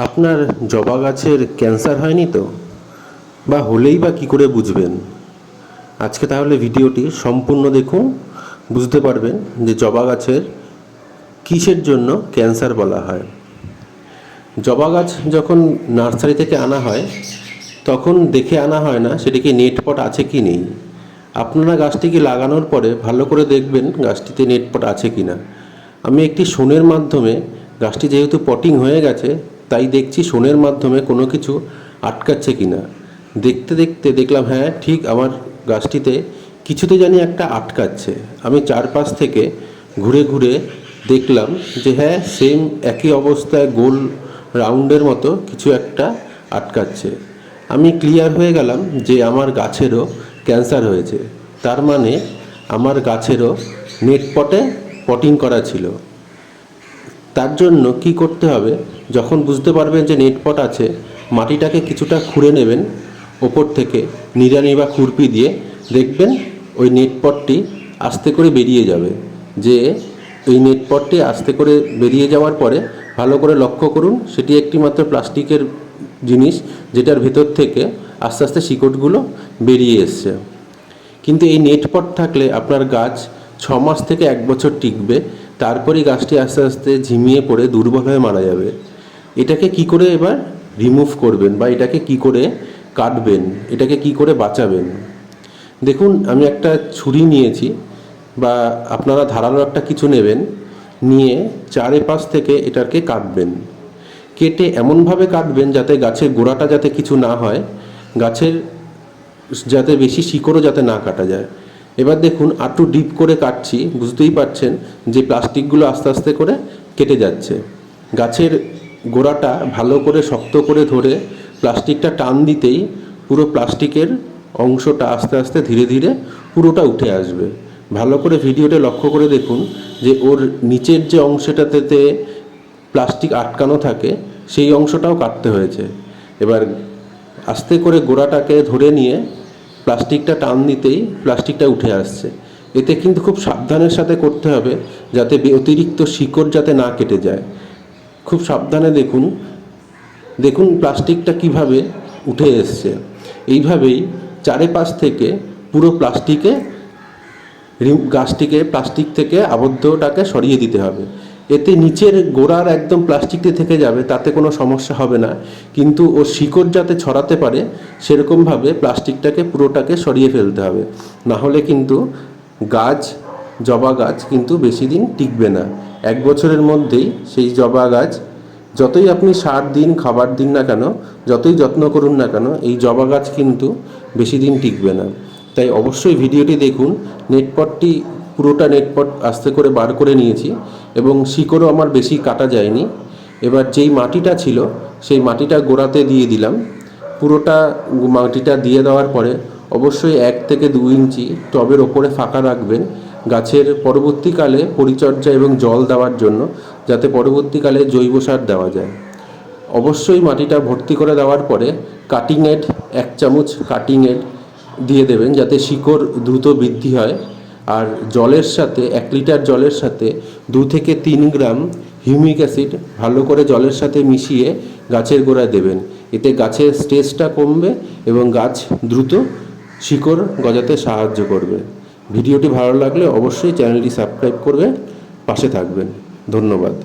আপনার জবা গাছের ক্যান্সার হয়নি তো? বা হলেই বা কী করে বুঝবেন? আজকে তাহলে ভিডিওটি সম্পূর্ণ দেখুন, বুঝতে পারবেন যে জবা গাছের কিসের জন্য ক্যান্সার বলা হয়। জবা গাছ যখন নার্সারি থেকে আনা হয় তখন দেখে আনা হয় না সেটিকে নেটপট আছে কি নেই। আপনারা গাছটিকে লাগানোর পরে ভালো করে দেখবেন গাছটিতে নেটপট আছে কি না। আমি একটি শোনের মাধ্যমে, গাছটি যেহেতু পটিং হয়ে গেছে তাই দেখছি শোনের মাধ্যমে কোনো কিছু আটকাচ্ছে কি না। দেখতে দেখতে দেখলাম হ্যাঁ ঠিক আমার গাছটিতে কিছুতে জানি একটা আটকাচ্ছে। আমি চারপাশ থেকে ঘুরে ঘুরে দেখলাম যে হ্যাঁ সেম একই অবস্থায় গোল রাউন্ডের মতো কিছু একটা আটকাচ্ছে। আমি ক্লিয়ার হয়ে গেলাম যে আমার গাছেরও ক্যান্সার হয়েছে। তার মানে আমার গাছেরও নেটপটে পটিং করা ছিল। তার জন্য কি করতে হবে, যখন বুঝতে পারবেন যে নেটপট আছে, মাটিটাকে কিছুটা খুঁড়ে নেবেন ওপর থেকে নিড়ানি বা খুরপি দিয়ে। দেখবেন ওই নেটপটটি আস্তে করে বেরিয়ে যাবে। যে ওই নেটপটটি আস্তে করে বেরিয়ে যাওয়ার পরে ভালো করে লক্ষ্য করুন, সেটি একটি মাত্র প্লাস্টিকের জিনিস যেটার ভেতর থেকে আস্তে আস্তে শিকড়গুলো বেরিয়ে এসছে। কিন্তু এই নেটপট থাকলে আপনার গাছ 6 মাস থেকে 1 বছর টিকবে, তারপরেই গাছটি আস্তে আস্তে ঝিমিয়ে পড়ে দুর্বল হয়ে মারা যাবে। এটাকে কি করে এবার রিমুভ করবেন বা এটাকে কি করে কাটবেন, এটাকে কি করে বাঁচাবেন? দেখুন, আমি একটা ছুরি নিয়েছি, বা আপনারা ধারালো একটা কিছু নেবেন, নিয়ে চারিপাশ থেকে এটাকে কাটবেন। কেটে এমনভাবে কাটবেন যাতে গাছের গোড়াটা যাতে কিছু না হয়, গাছের যাতে বেশি শিকড়ও যাতে না কাটা যায়। এবার দেখুন একটু ডিপ করে কাটছি, বুঝতেই পারছেন যে প্লাস্টিকগুলো আস্তে আস্তে করে কেটে যাচ্ছে। গাছের গোড়াটা ভালো করে শক্ত করে ধরে প্লাস্টিকটা টান দিতেই পুরো প্লাস্টিকের অংশটা আস্তে আস্তে ধীরে ধীরে পুরোটা উঠে আসবে। ভালো করে ভিডিওটা লক্ষ্য করে দেখুন যে ওর নিচের যে অংশটাতে প্লাস্টিক আটকানো থাকে সেই অংশটাও কাটতে হয়েছে। এবার আস্তে করে গোড়াটাকে ধরে নিয়ে প্লাস্টিকটা টান দিতেই প্লাস্টিকটা উঠে আসছে। এতে কিন্তু খুব সাবধানের সাথে করতে হবে যাতে অতিরিক্ত শিকড় যাতে না কেটে যায়। খুব সাবধানে দেখুন, দেখুন প্লাস্টিকটা কিভাবে উঠে এসছে। এইভাবেই চারিপাশ থেকে পুরো গাছটিকে প্লাস্টিক থেকে আবদ্ধটাকে সরিয়ে দিতে হবে। এতে নিচের গোড়ার একদম প্লাস্টিকটি থেকে যাবে, তাতে কোনো সমস্যা হবে না। কিন্তু ওর শিকড় যাতে ছড়াতে পারে সেরকমভাবে প্লাস্টিকটাকে পুরোটাকে সরিয়ে ফেলতে হবে। না হলে কিন্তু গাছ, জবা গাছ কিন্তু বেশি দিন টিকবে না। 1 বছরের মধ্যেই সেই জবা গাছ, যতই আপনি সার দিন, খাবার দিন না কেন, যতই যত্ন করুন না কেন, এই জবা গাছ কিন্তু বেশি দিন টিকবে না। তাই অবশ্যই ভিডিওটি দেখুন। নেটপটটি, পুরোটা নেটপট আস্তে করে বার করে নিয়েছি এবং শিকড়ও আমার বেশি কাটা যায়নি। এবার যেই মাটিটা ছিল সেই মাটিটা গোড়াতে দিয়ে দিলাম। পুরোটা মাটিটা দিয়ে দেওয়ার পরে অবশ্যই 1 থেকে 2 ইঞ্চি টবের ওপরে ফাঁকা রাখবেন গাছের পরবর্তীকালে পরিচর্যা এবং জল দেওয়ার জন্য, যাতে পরবর্তীকালে জৈব সার দেওয়া যায়। অবশ্যই মাটিটা ভর্তি করে দেওয়ার পরে কাটিং এড 1 চামচ কাটিং এড দিয়ে দেবেন যাতে শিকড় দ্রুত বৃদ্ধি হয়। আর জলের সাথে 1 লিটার জলের সাথে 2 থেকে 3 গ্রাম হিউমিক অ্যাসিড ভালো করে জলের সাথে মিশিয়ে গাছের গোড়ায় দেবেন। এতে গাছের স্ট্রেসটা কমবে এবং গাছ দ্রুত শিকড় গজাতে সাহায্য করবে। ভিডিওটি ভালো লাগলে অবশ্যই চ্যানেলটি সাবস্ক্রাইব করবে, পাশে থাকবেন। ধন্যবাদ।